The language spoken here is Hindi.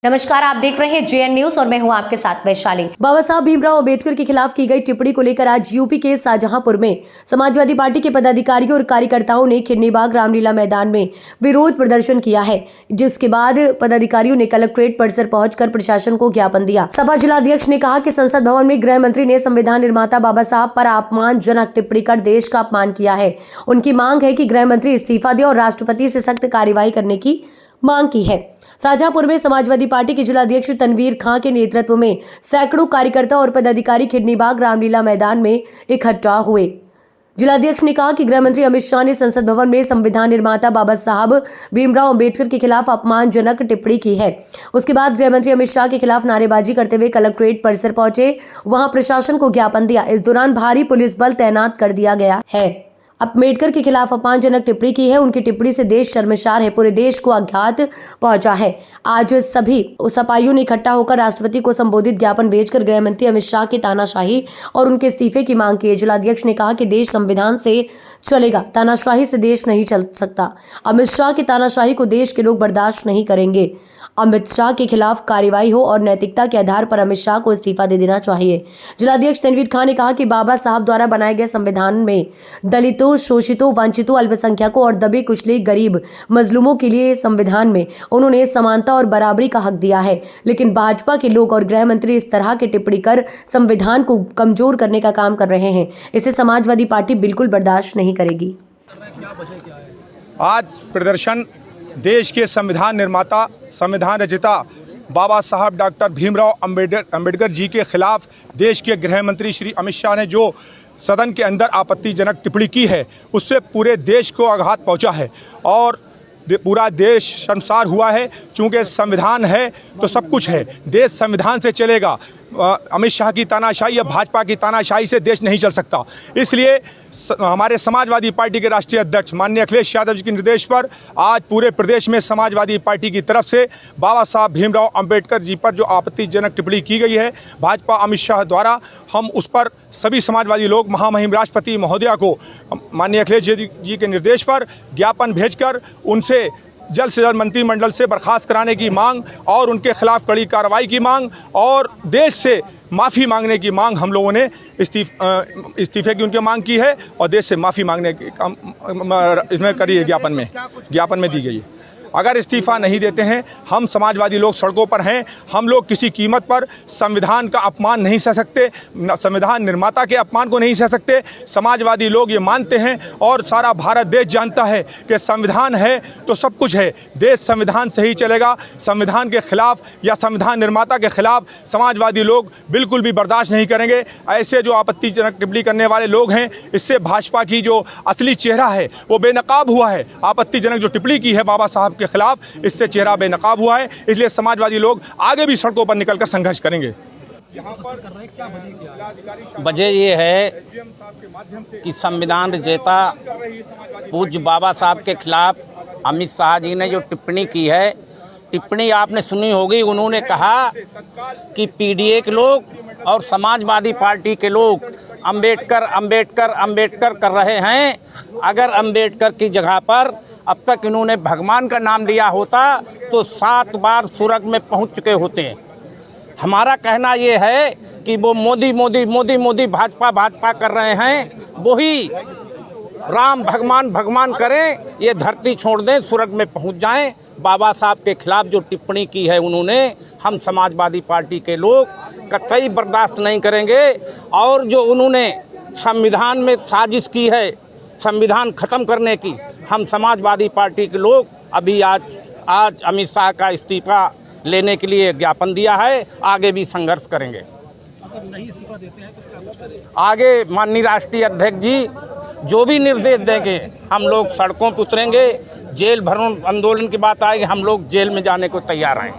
नमस्कार, आप देख रहे हैं जेएन न्यूज और मैं हूं आपके साथ वैशाली। बाबा साहब भीमराव अंबेडकर के खिलाफ की गई टिप्पणी को लेकर आज यूपी के शाहजहांपुर में समाजवादी पार्टी के पदाधिकारियों और कार्यकर्ताओं ने खिरनीबाग रामलीला मैदान में विरोध प्रदर्शन किया है, जिसके बाद पदाधिकारियों ने कलेक्ट्रेट परिसर पहुंचकर प्रशासन को ज्ञापन दिया। सपा जिलाध्यक्ष ने कहा कि संसद भवन में गृह मंत्री ने संविधान निर्माता बाबा साहब पर अपमानजनक टिप्पणी कर देश का अपमान किया है। उनकी मांग है कि गृह मंत्री इस्तीफा दे और राष्ट्रपति से सख्त कार्रवाई करने की मांग की है। शाहजहांपुर में समाजवादी पार्टी के जिलाध्यक्ष तनवीर खां के नेतृत्व में सैकड़ों कार्यकर्ता और पदाधिकारी खिरनीबाग रामलीला मैदान में इकट्ठा हुए। जिलाध्यक्ष ने कहा कि गृह मंत्री अमित शाह ने संसद भवन में संविधान निर्माता बाबा साहब भीमराव अंबेडकर के खिलाफ अपमानजनक टिप्पणी की है। उसके बाद गृह मंत्री अमित शाह के खिलाफ नारेबाजी करते हुए कलेक्ट्रेट परिसर पहुंचे, वहां प्रशासन को ज्ञापन दिया। इस दौरान भारी पुलिस बल तैनात कर दिया गया है। अंबेडकर के खिलाफ अपमानजनक टिप्पणी की है। उनकी टिप्पणी से देश शर्मसार है, पूरे देश को आघात पहुंचा है। आज सभी सपाइयों ने इकट्ठा होकर राष्ट्रपति को संबोधित ज्ञापन भेजकर गृह मंत्री अमित शाह की तानाशाही और उनके इस्तीफे की मांग की है। जिलाध्यक्ष ने कहा कि देश संविधान से चलेगा, तानाशाही से देश नहीं चल सकता। अमित शाह की तानाशाही को देश के लोग बर्दाश्त नहीं करेंगे। अमित शाह के खिलाफ कार्रवाई हो और नैतिकता के आधार पर अमित शाह को इस्तीफा दे देना चाहिए। जिलाध्यक्ष तनवीर खां ने कहा कि बाबा साहब द्वारा बनाए गए संविधान में दलितों, शोषितों, वंचितों, अल्पसंख्यकों और दबे कुचले गरीब मजलूमों के लिए संविधान में उन्होंने समानता और बराबरी का हक दिया है। लेकिन भाजपा के लोग और गृह मंत्री इस तरह की टिप्पणी कर संविधान को कमजोर करने का काम कर रहे हैं। इसे समाजवादी पार्टी बिल्कुल बर्दाश्त नहीं करेगी। आज प्रदर्शन देश के संविधान निर्माता, संविधान रचिता बाबा साहब डॉक्टर भीमराव अंबेडकर जी के खिलाफ देश के गृह मंत्री श्री अमित शाह ने जो सदन के अंदर आपत्तिजनक टिप्पणी की है, उससे पूरे देश को आघात पहुंचा है और पूरा देश शर्मसार हुआ है। चूँकि संविधान है तो सब कुछ है, देश संविधान से चलेगा। अमित शाह की तानाशाही या भाजपा की तानाशाही से देश नहीं चल सकता। इसलिए हमारे समाजवादी पार्टी के राष्ट्रीय अध्यक्ष माननीय अखिलेश यादव जी के निर्देश पर आज पूरे प्रदेश में समाजवादी पार्टी की तरफ से बाबा साहब भीमराव अंबेडकर जी पर जो आपत्तिजनक टिप्पणी की गई है भाजपा अमित शाह द्वारा, हम उस पर सभी समाजवादी लोग महामहिम राष्ट्रपति महोदया को माननीय अखिलेश जी के निर्देश पर ज्ञापन भेजकर उनसे जल्द से जल्द मंत्रिमंडल से बर्खास्त कराने की मांग और उनके खिलाफ कड़ी कार्रवाई की मांग और देश से माफ़ी मांगने की मांग हम लोगों ने इस्तीफे की उनकी मांग की है और देश से माफ़ी मांगने की इसमें करी है, ज्ञापन में दी गई है। अगर इस्तीफ़ा नहीं देते हैं, हम समाजवादी लोग सड़कों पर हैं। हम लोग किसी कीमत पर संविधान का अपमान नहीं सह सकते, संविधान निर्माता के अपमान को नहीं सह सकते। समाजवादी लोग ये मानते हैं और सारा भारत देश जानता है कि संविधान है तो सब कुछ है, देश संविधान से ही चलेगा। संविधान के खिलाफ या संविधान निर्माता के खिलाफ समाजवादी लोग बिल्कुल भी बर्दाश्त नहीं करेंगे। ऐसे जो आपत्तिजनक टिप्पणी करने वाले लोग हैं, इससे भाजपा की जो असली चेहरा है वो बेनकाब हुआ है। आपत्तिजनक जो टिप्पणी की है बाबा साहब के खिलाफ, इससे चेहरा बेनकाब हुआ है। इसलिए समाजवादी लोग आगे भी सड़कों पर निकलकर संघर्ष करेंगे। वजह ये है कि संविधान रचयिता पूज्य बाबा साहब के खिलाफ अमित शाह जी ने जो टिप्पणी की है, टिप्पणी आपने सुनी होगी। उन्होंने कहा कि पीडीए के लोग और समाजवादी पार्टी के लोग अंबेडकर अंबेडकर अंबेडकर कर रहे हैं। अगर अंबेडकर की जगह पर अब तक इन्होंने भगवान का नाम लिया होता तो 7 बार स्वर्ग में पहुंच चुके होते हैं। हमारा कहना ये है कि वो मोदी मोदी मोदी मोदी भाजपा भाजपा कर रहे हैं, वही राम भगवान भगवान करें, ये धरती छोड़ दें, स्वर्ग में पहुंच जाएं। बाबा साहब के खिलाफ जो टिप्पणी की है उन्होंने, हम समाजवादी पार्टी के लोग कतई बर्दाश्त नहीं करेंगे। और जो उन्होंने संविधान में साजिश की है संविधान ख़त्म करने की, हम समाजवादी पार्टी के लोग अभी आज अमित शाह का इस्तीफा लेने के लिए ज्ञापन दिया है, आगे भी संघर्ष करेंगे। अगर नहीं इस्तीफा देते हैं तो क्या कुछ करेंगे? आगे माननीय राष्ट्रीय अध्यक्ष जी जो भी निर्देश देंगे, हम लोग सड़कों पर उतरेंगे। जेल भरो आंदोलन की बात आएगी, हम लोग जेल में जाने को तैयार हैं।